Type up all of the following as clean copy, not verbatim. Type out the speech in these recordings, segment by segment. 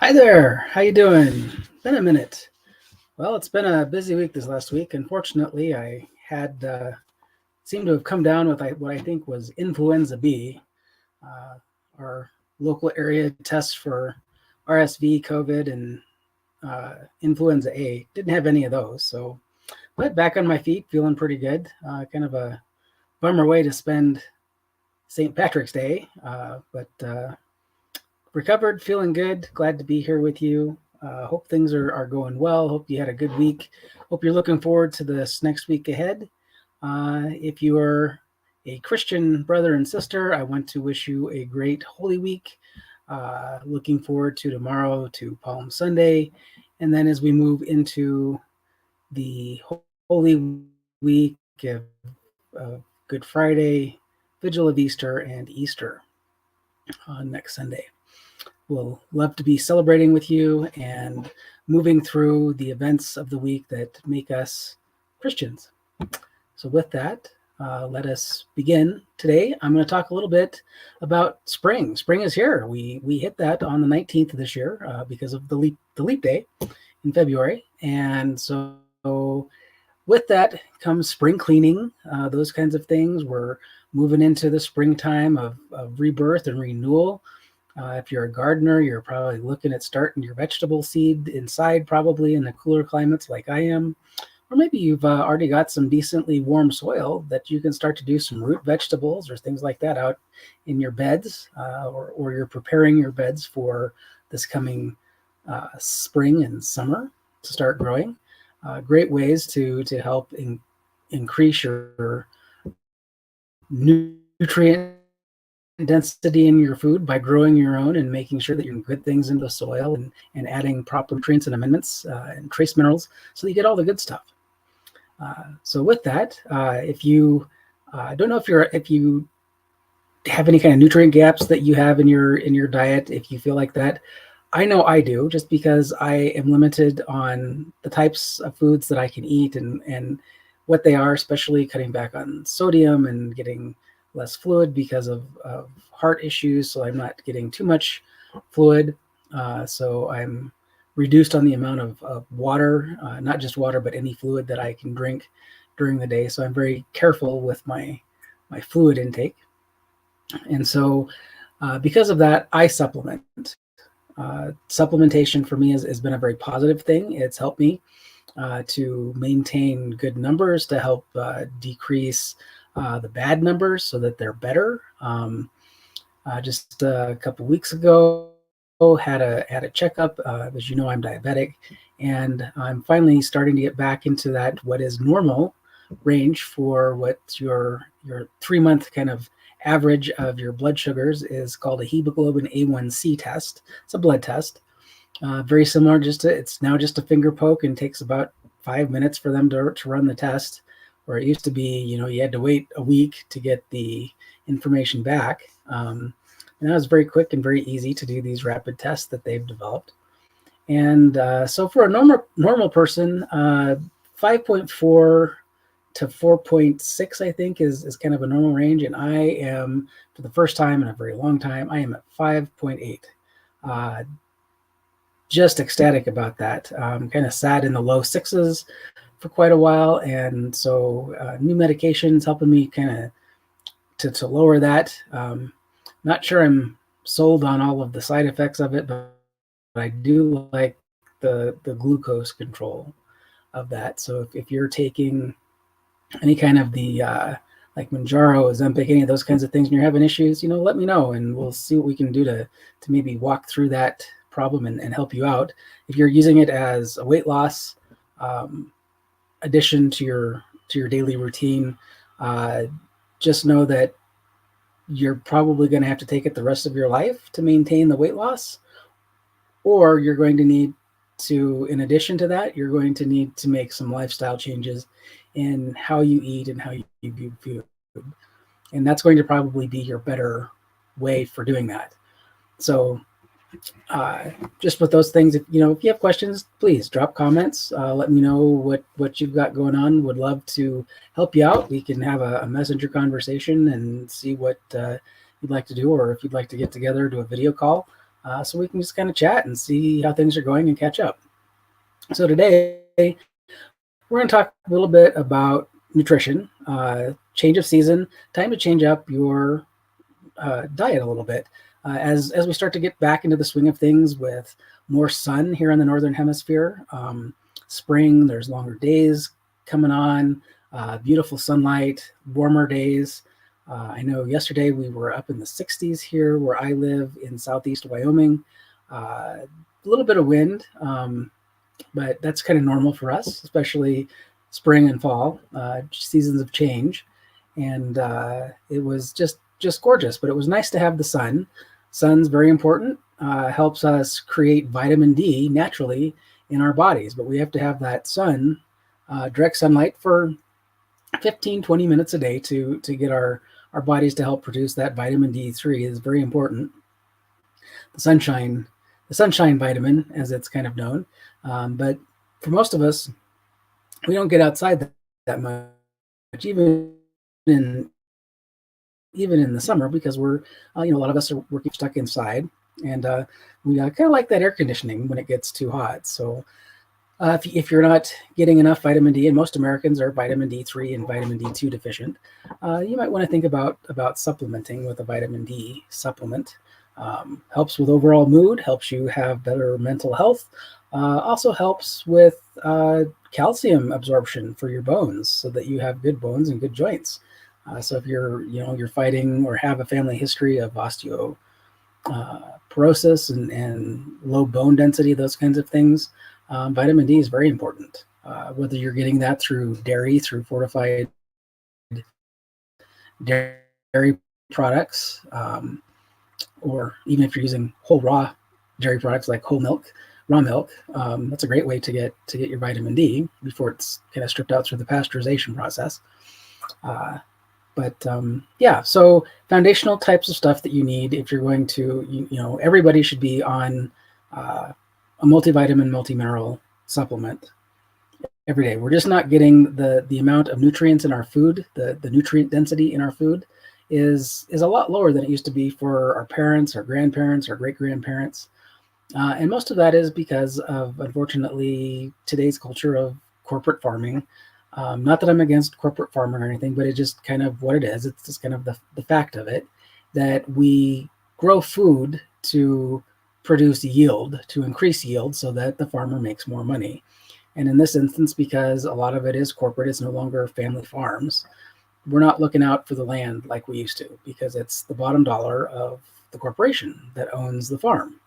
Hi there. How you doing? Been a minute. Well, it's been a busy week this last week. Unfortunately, I had seemed to have come down with what I think was influenza B. Uh, our local area tests for RSV, COVID, and influenza A didn't have any of those. So, but back on my feet, feeling pretty good. Kind of a bummer way to spend St. Patrick's Day, but recovered, feeling good. Glad to be here with you. Hope things are going well. Hope you had a good week. Hope you're looking forward to this next week ahead. If you are a Christian brother and sister, I want to wish you a great Holy Week. Looking forward to tomorrow, to Palm Sunday. And then as we move into the Holy Week of Good Friday, Vigil of Easter, and Easter on next Sunday. We'll love to be celebrating with you and moving through the events of the week that make us Christians. So with that, let us begin. Today, I'm going to talk a little bit about spring. Spring is here. We hit that on the 19th of this year because of the leap day in February. And so with that comes spring cleaning, those kinds of things. We're moving into the springtime of rebirth and renewal. If you're a gardener, you're probably looking at starting your vegetable seed inside, probably in the cooler climates like I am. Or maybe you've already got some decently warm soil that you can start to do some root vegetables or things like that out in your beds, or you're preparing your beds for this coming spring and summer to start growing. Great ways to help increase your nutrient density in your food by growing your own and making sure that you're putting good things into the soil and adding proper nutrients and amendments and trace minerals so that you get all the good stuff. So with that, if you don't know if you have any kind of nutrient gaps that you have in your diet, if you feel like that, I know I do, just because I am limited on the types of foods that I can eat and what they are, especially cutting back on sodium and getting less fluid because of heart issues. So I'm not getting too much fluid. So I'm reduced on the amount of water, not just water, but any fluid that I can drink during the day. So I'm very careful with my fluid intake. And so because of that, I supplement. Supplementation for me has been a very positive thing. It's helped me to maintain good numbers, to help decrease the bad numbers so that they're better. Just a couple weeks ago, had a checkup. As you know, I'm diabetic, and I'm finally starting to get back into that what is normal range for what your 3-month kind of average of your blood sugars is called a hemoglobin A1C test. It's a blood test. Very similar, it's now just a finger poke and takes about 5 minutes for them to run the test. Where it used to be, you had to wait a week to get the information back. And that was very quick and very easy to do these rapid tests that they've developed. And so for a normal person, 5.4 to 4.6, I think, is kind of a normal range. And I am, for the first time in a very long time, I am at 5.8. Just ecstatic about that. Kind of sat in the low sixes for quite a while, and so new medications helping me kind of to lower that. Not sure I'm sold on all of the side effects of it, but I do like the glucose control of that. So if you're taking any kind of the like Manjaro, Ozempic, any of those kinds of things, and you're having issues, let me know, and we'll see what we can do to maybe walk through that problem and help you out. If you're using it as a weight loss addition to your daily routine, just know that you're probably going to have to take it the rest of your life to maintain the weight loss, or you're going to need to, in addition to that, you're going to need to make some lifestyle changes in how you eat and how you view food. And that's going to probably be your better way for doing that. So just with those things, if you have questions, please drop comments. Let me know what you've got going on. Would love to help you out. We can have a messenger conversation and see what you'd like to do, or if you'd like to get together, do a video call. so we can just kind of chat and see how things are going and catch up. So today we're going to talk a little bit about nutrition, change of season, time to change up your diet a little bit. As we start to get back into the swing of things with more sun here in the northern hemisphere, spring, there's longer days coming on, beautiful sunlight, warmer days. I know yesterday we were up in the 60s here where I live in southeast Wyoming. A little bit of wind, but that's kind of normal for us, especially spring and fall, seasons of change. And it was just gorgeous. But it was nice to have the sun. Sun's very important. Helps us create vitamin D naturally in our bodies, but we have to have that sun, direct sunlight for 15-20 minutes a day to get our bodies to help produce that vitamin D3 is very important. The sunshine vitamin, as it's kind of known. But for most of us, we don't get outside that much, in even in the summer, because we're a lot of us are working stuck inside, and we kind of like that air conditioning when it gets too hot. So if you're not getting enough vitamin D, and most Americans are vitamin D3 and vitamin D2 deficient, you might want to think about supplementing with a vitamin D supplement. Helps with overall mood, helps you have better mental health, also helps with calcium absorption for your bones so that you have good bones and good joints. So if you're fighting or have a family history of osteoporosis and low bone density, those kinds of things, vitamin D is very important. Whether you're getting that through dairy, through fortified dairy products, or even if you're using whole raw dairy products like whole milk, raw milk, that's a great way to get your vitamin D before it's kind of stripped out through the pasteurization process. So foundational types of stuff that you need if you're going to, everybody should be on a multivitamin, multimineral supplement every day. We're just not getting the amount of nutrients in our food. The nutrient density in our food is a lot lower than it used to be for our parents, our grandparents, our great-grandparents. And most of that is because of, unfortunately, today's culture of corporate farming. Not that I'm against corporate farming or anything, but it's just kind of what it is. It's just kind of the fact of it, that we grow food to produce yield, to increase yield so that the farmer makes more money. And in this instance, because a lot of it is corporate, it's no longer family farms, we're not looking out for the land like we used to, because it's the bottom dollar of the corporation that owns the farm.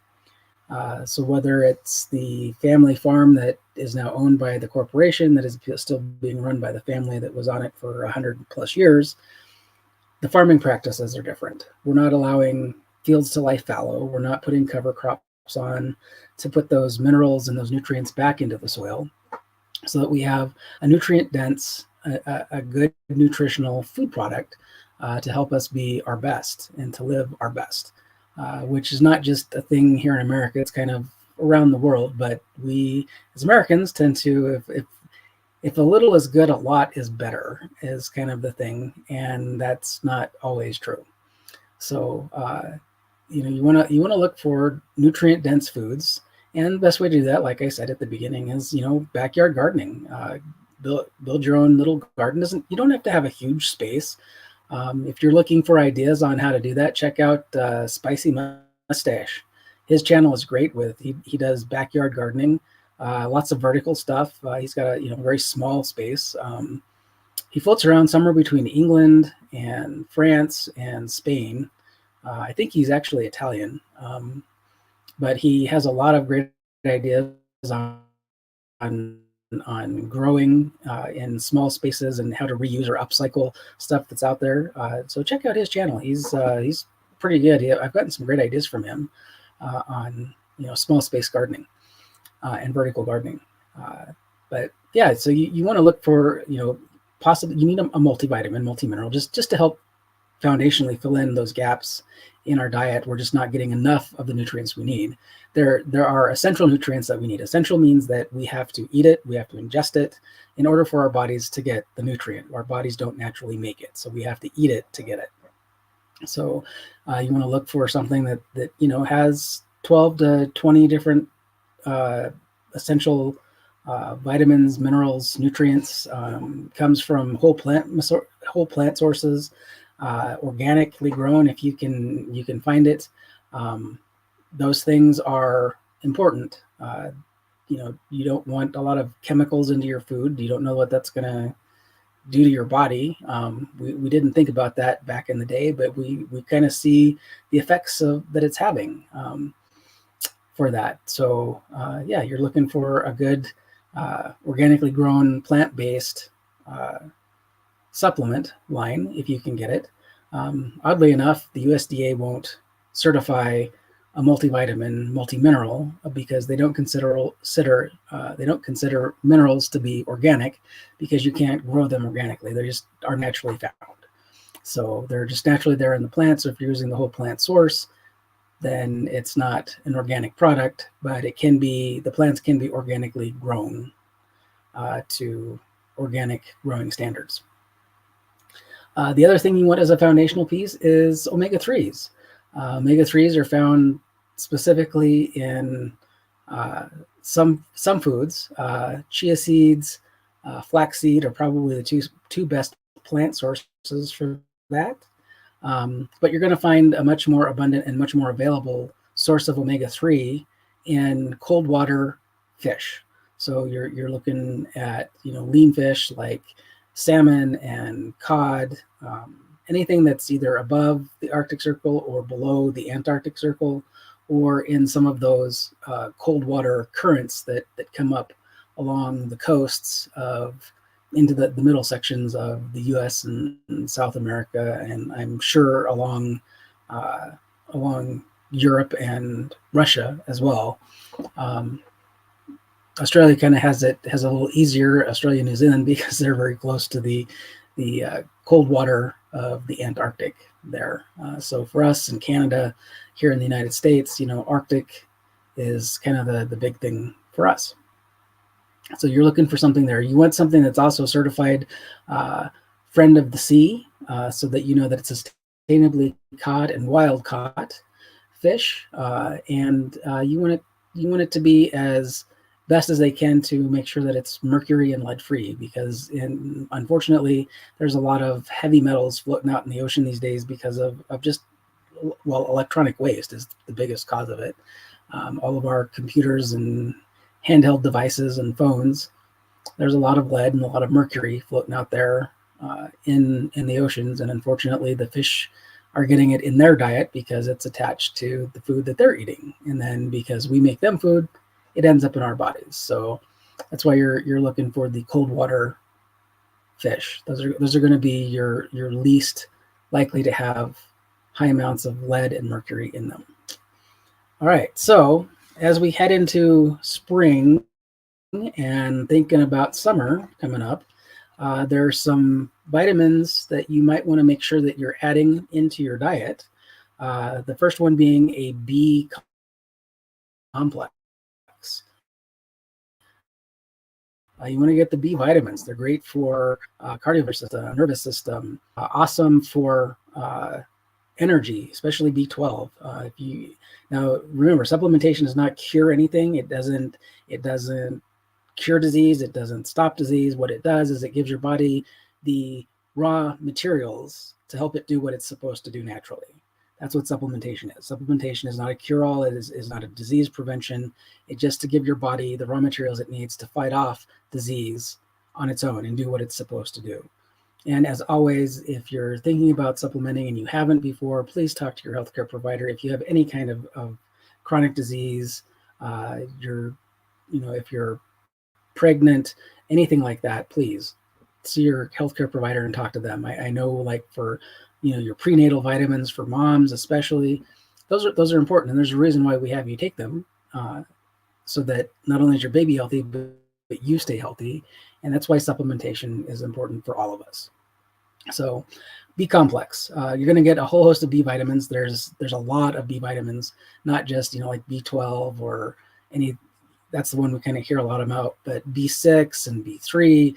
So whether it's the family farm that is now owned by the corporation that is still being run by the family that was on it for 100 plus years, the farming practices are different. We're not allowing fields to lie fallow. We're not putting cover crops on to put those minerals and those nutrients back into the soil so that we have a nutrient dense, a good nutritional food product to help us be our best and to live our best. Which is not just a thing here in America, it's kind of around the world, but we as Americans tend to, if a little is good, a lot is better, is kind of the thing, and that's not always true. So you want to look for nutrient dense foods, and the best way to do that, like I said at the beginning, is backyard gardening. Build your own little garden. You don't have to have a huge space. If you're looking for ideas on how to do that, check out Spicy Mustache. His channel is great. He does backyard gardening, lots of vertical stuff. He's got a very small space. He floats around somewhere between England and France and Spain. I think he's actually Italian, but he has a lot of great ideas on growing in small spaces and how to reuse or upcycle stuff that's out there. So check out his channel. He's pretty good. I've gotten some great ideas from him on small space gardening and vertical gardening. But yeah, so you want to look for possibly you need a multivitamin, multimineral, just to help foundationally fill in those gaps in our diet. We're just not getting enough of the nutrients we need. There are essential nutrients that we need. Essential means that we have to eat it, we have to ingest it in order for our bodies to get the nutrient. Our bodies don't naturally make it, so we have to eat it to get it. So you want to look for something that has 12 to 20 different essential vitamins, minerals, nutrients. Comes from whole plant sources, organically grown if you can find it. Those things are important. You don't want a lot of chemicals into your food. You don't know what that's going to do to your body. We didn't think about that back in the day, but we kind of see the effects that it's having for that. So yeah, you're looking for a good organically grown plant-based supplement line if you can get it. Oddly enough, the USDA won't certify a multivitamin, multimineral because they don't consider minerals to be organic because you can't grow them organically. They just are naturally found. So they're just naturally there in the plant. So if you're using the whole plant source, then it's not an organic product, but the plants can be organically grown to organic growing standards. The other thing you want as a foundational piece is omega-3s. Omega-3s are found specifically in some foods. Chia seeds, flaxseed are probably the two best plant sources for that. But you're going to find a much more abundant and much more available source of omega-3 in cold water fish. So you're looking at lean fish like salmon and cod, anything that's either above the Arctic Circle or below the Antarctic Circle, or in some of those cold water currents that come up along the coasts into the middle sections of the U.S. and South America, and I'm sure along Europe and Russia as well. Australia kind of has a little easier, Australia and New Zealand, because they're very close to the cold water of the Antarctic there. So for us in Canada, here in the United States, Arctic is kind of the big thing for us. So you're looking for something there. You want something that's also certified friend of the sea, so that you know that it's sustainably caught and wild caught fish, and you want it to be as best as they can to make sure that it's mercury and lead free, because unfortunately there's a lot of heavy metals floating out in the ocean these days because of just electronic waste is the biggest cause of it. All of our computers and handheld devices and phones, there's a lot of lead and a lot of mercury floating out there in the oceans, and unfortunately the fish are getting it in their diet because it's attached to the food that they're eating, and then because we make them food, it ends up in our bodies. So that's why you're looking for the cold water fish. Those are going to be your least likely to have high amounts of lead and mercury in them. All right, so as we head into spring and thinking about summer coming up, there are some vitamins that you might want to make sure that you're adding into your diet. The first one being a B complex. You want to get the B vitamins. They're great for cardiovascular system, nervous system, awesome for energy, especially B12. Now remember, supplementation does not cure anything. It doesn't cure disease. It doesn't stop disease. What it does is it gives your body the raw materials to help it do what it's supposed to do naturally. That's what supplementation is. Supplementation is not a cure-all. It is not a disease prevention. It's just to give your body the raw materials it needs to fight off disease on its own and do what it's supposed to do. And as always, if you're thinking about supplementing and you haven't before, please talk to your healthcare provider. If you have any kind of chronic disease, if you're pregnant, anything like that, please see your healthcare provider and talk to them. I know, like for your prenatal vitamins for moms especially, those are important, and there's a reason why we have you take them, so that not only is your baby healthy, but you stay healthy, and that's why supplementation is important for all of us. So B complex, you're going to get a whole host of B vitamins. There's a lot of B vitamins, not just like B12 or any. That's the one we kind of hear a lot about, but B6 and B3,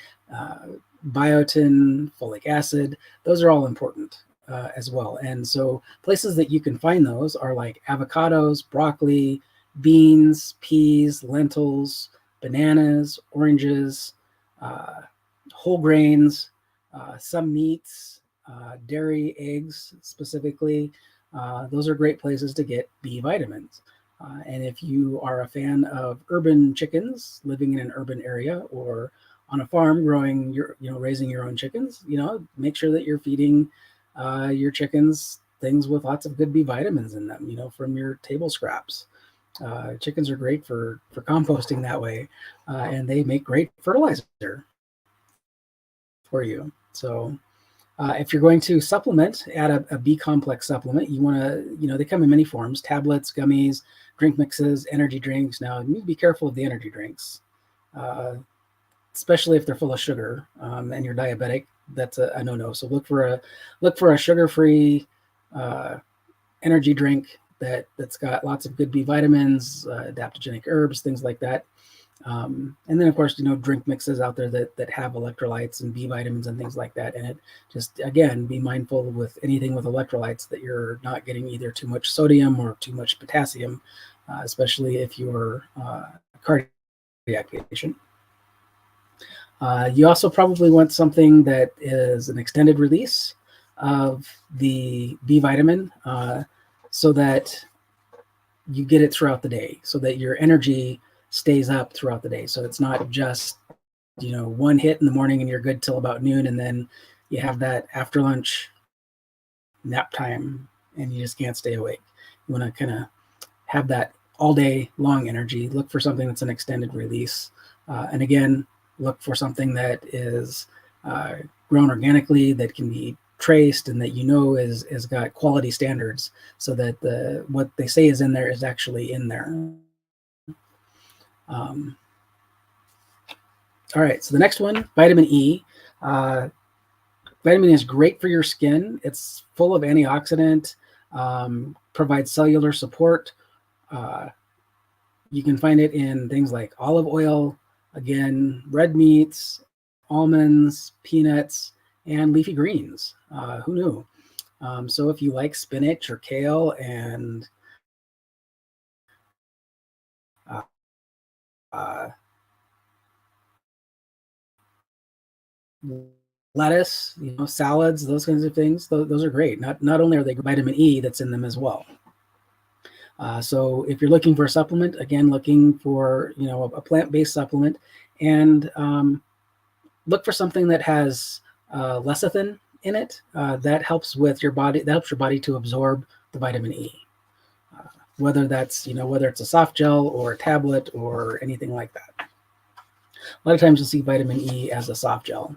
biotin, folic acid, those are all important. as well. And so places that you can find those are like avocados, broccoli, beans, peas, lentils, bananas, oranges, uh, whole grains, some meats, dairy, eggs specifically. Those are great places to get B vitamins. And if you are a fan of urban chickens, living in an urban area, or on a farm growing raising your own chickens, make sure that you're feeding your chickens things with lots of good B vitamins in them, from your table scraps. Chickens are great for composting that way, and they make great fertilizer for you. So if you're going to supplement, add a B complex supplement, you want to, they come in many forms: tablets, gummies, drink mixes, energy drinks. Now, you need to be careful of the energy drinks, especially if they're full of sugar, and you're diabetic. That's a no-no. So look for a sugar-free energy drink that's got lots of good B vitamins, adaptogenic herbs, things like that. And then, of course, drink mixes out there that have electrolytes and B vitamins and things like that. And it just, again, be mindful with anything with electrolytes that you're not getting either too much sodium or too much potassium, especially if you're a cardiac patient. You also probably want something that is an extended release of the B vitamin, so that you get it throughout the day, so that your energy stays up throughout the day. So it's not just, one hit in the morning and you're good till about noon, and then you have that after lunch nap time and you just can't stay awake. You want to kind of have that all day long energy. Look for something that's an extended release. And again, look for something that is grown organically, that can be traced, and that is got quality standards, so that what they say is in there is actually in there. All right, so the next one, vitamin E. Vitamin E is great for your skin. It's full of antioxidant, provides cellular support. You can find it in things like olive oil, again, red meats, almonds, peanuts, and leafy greens. Who knew? So if you like spinach or kale and lettuce, salads, those kinds of things, those are great. Not only are they vitamin E that's in them as well. So if you're looking for a supplement, again, looking for a plant-based supplement, and look for something that has lecithin in it. That helps with your body. That helps your body to absorb the vitamin E. Whether that's whether it's a soft gel or a tablet or anything like that. A lot of times you'll see vitamin E as a soft gel.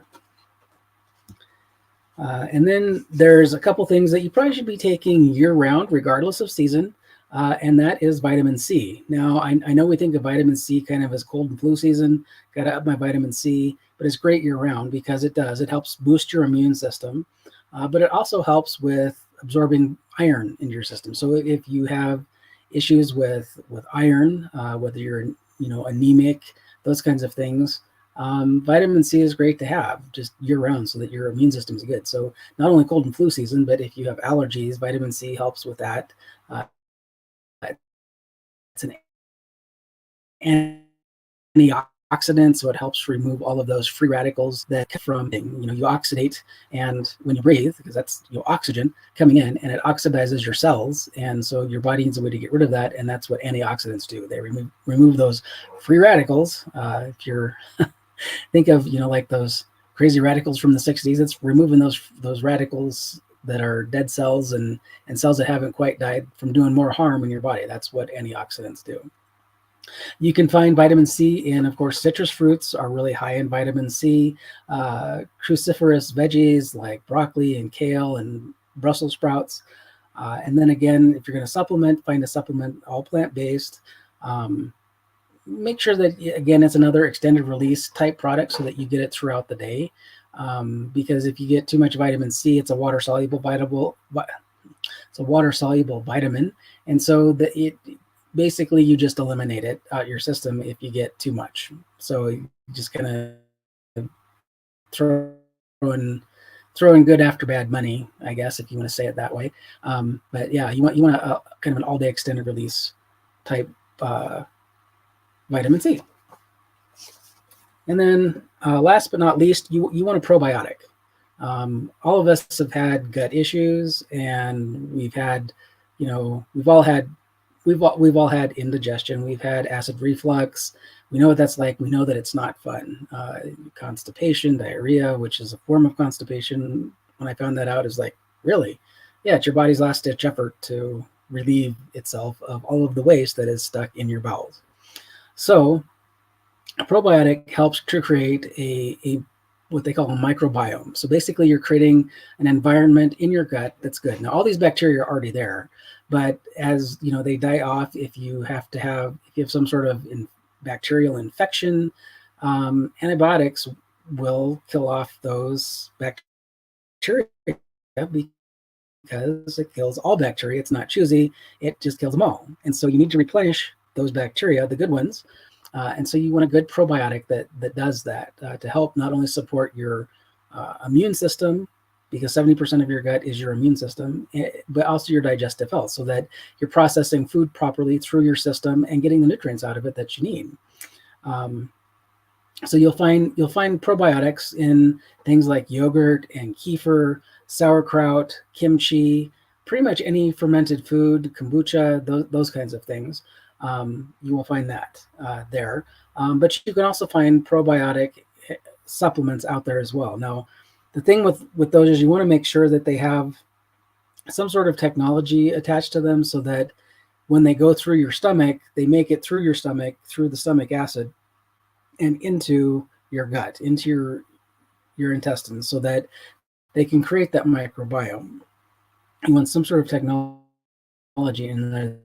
And then there's a couple things that you probably should be taking year-round, regardless of season, and that is vitamin C. Now, I know we think of vitamin C kind of as cold and flu season, got to up my vitamin C, but it's great year-round because it helps boost your immune system, but it also helps with absorbing iron into your system. So if you have issues with iron, whether you're anemic, those kinds of things, vitamin C is great to have just year-round so that your immune system is good. So not only cold and flu season, but if you have allergies, vitamin C helps with that. It's an antioxidant, so it helps remove all of those free radicals that come from, you oxidate, and when you breathe, because that's oxygen coming in, and it oxidizes your cells, and so your body needs a way to get rid of that, and that's what antioxidants do. They remove those free radicals. If you're think of like those crazy radicals from the 60s, it's removing those radicals that are dead cells and cells that haven't quite died from doing more harm in your body. That's what antioxidants do. You can find vitamin C in, of course, citrus fruits are really high in vitamin C. Cruciferous veggies like broccoli and kale and Brussels sprouts. And then again, if you're going to supplement, find a supplement all plant-based. Make sure that, again, it's another extended release type product so that you get it throughout the day. Because if you get too much vitamin C, it's a water soluble vitamin, and so basically you just eliminate it out your system if you get too much. So you just kind of throw throwing good after bad money, I guess, if you want to say it that way. But yeah, you want a kind of an all-day extended release type vitamin C. And then last but not least, you want a probiotic. All of us have had gut issues, and we've had, we've all had indigestion. We've had acid reflux. We know what that's like. We know that it's not fun. Constipation, diarrhea, which is a form of constipation. When I found that out, is like, really? Yeah, it's your body's last ditch effort to relieve itself of all of the waste that is stuck in your bowels. So a probiotic helps to create a what they call a microbiome. So basically you're creating an environment in your gut that's good. Now all these bacteria are already there, but as they die off, if you have some sort of bacterial infection, antibiotics will kill off those bacteria because it kills all bacteria. It's not choosy, it just kills them all. And so you need to replenish those bacteria, the good ones. And so you want a good probiotic that does that to help not only support your immune system, because 70% of your gut is your immune system, but also your digestive health, so that you're processing food properly through your system and getting the nutrients out of it that you need. So you'll find probiotics in things like yogurt and kefir, sauerkraut, kimchi, pretty much any fermented food, kombucha, those kinds of things. You will find that there. But you can also find probiotic supplements out there as well. Now, the thing with those is you want to make sure that they have some sort of technology attached to them, so that when they go through your stomach, they make it through your stomach, through the stomach acid, and into your gut, into your intestines, so that they can create that microbiome. You want some sort of technology in there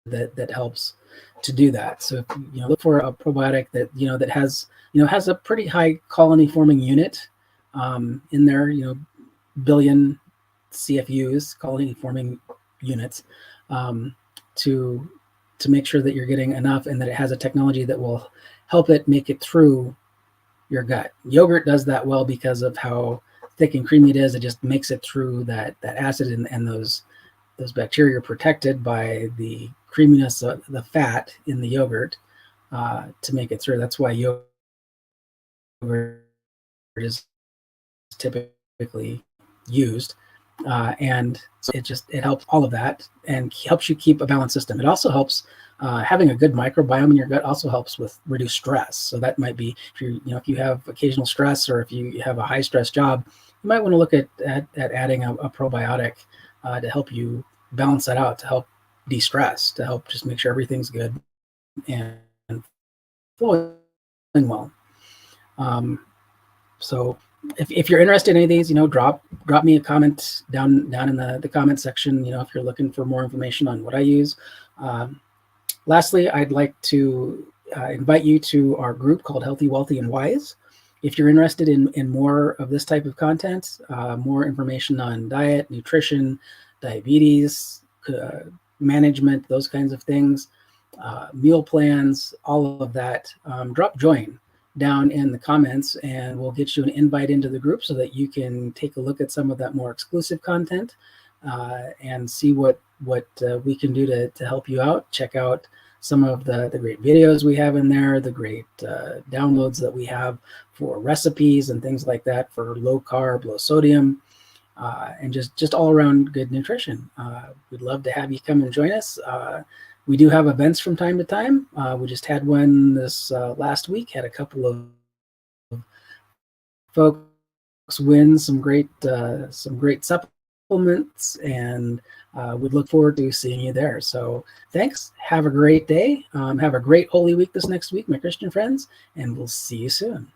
that helps to do that. So if look for a probiotic that that has a pretty high colony forming unit in there, billion CFUs, colony forming units, to make sure that you're getting enough, and that it has a technology that will help it make it through your gut. Yogurt does that well because of how thick and creamy it is. It just makes it through that acid, and those bacteria are protected by the creaminess of the fat in the yogurt to make it through. That's why yogurt is typically used, and so it helps all of that and helps you keep a balanced system. It also helps having a good microbiome in your gut also helps with reduced stress. So that might be if you have occasional stress, or if you have a high stress job, you might want to look at adding a probiotic to help you balance that out, to help de-stress, to help just make sure everything's good and flowing well. So if you're interested in any of these, drop me a comment down in the comment section, if you're looking for more information on what I use. Lastly, I'd like to invite you to our group called Healthy, Wealthy, and Wise. If you're interested in more of this type of content, more information on diet, nutrition, diabetes, management, those kinds of things, meal plans, all of that, drop join down in the comments, and we'll get you an invite into the group so that you can take a look at some of that more exclusive content and see what we can do to help you out. Check out some of the great videos we have in there, the great downloads that we have for recipes and things like that for low carb, low sodium, and just all around good nutrition. We'd love to have you come and join us. We do have events from time to time. We just had one this last week, had a couple of folks win some great supplements, and we'd look forward to seeing you there. So thanks. Have a great day. Have a great Holy Week this next week, my Christian friends, and we'll see you soon.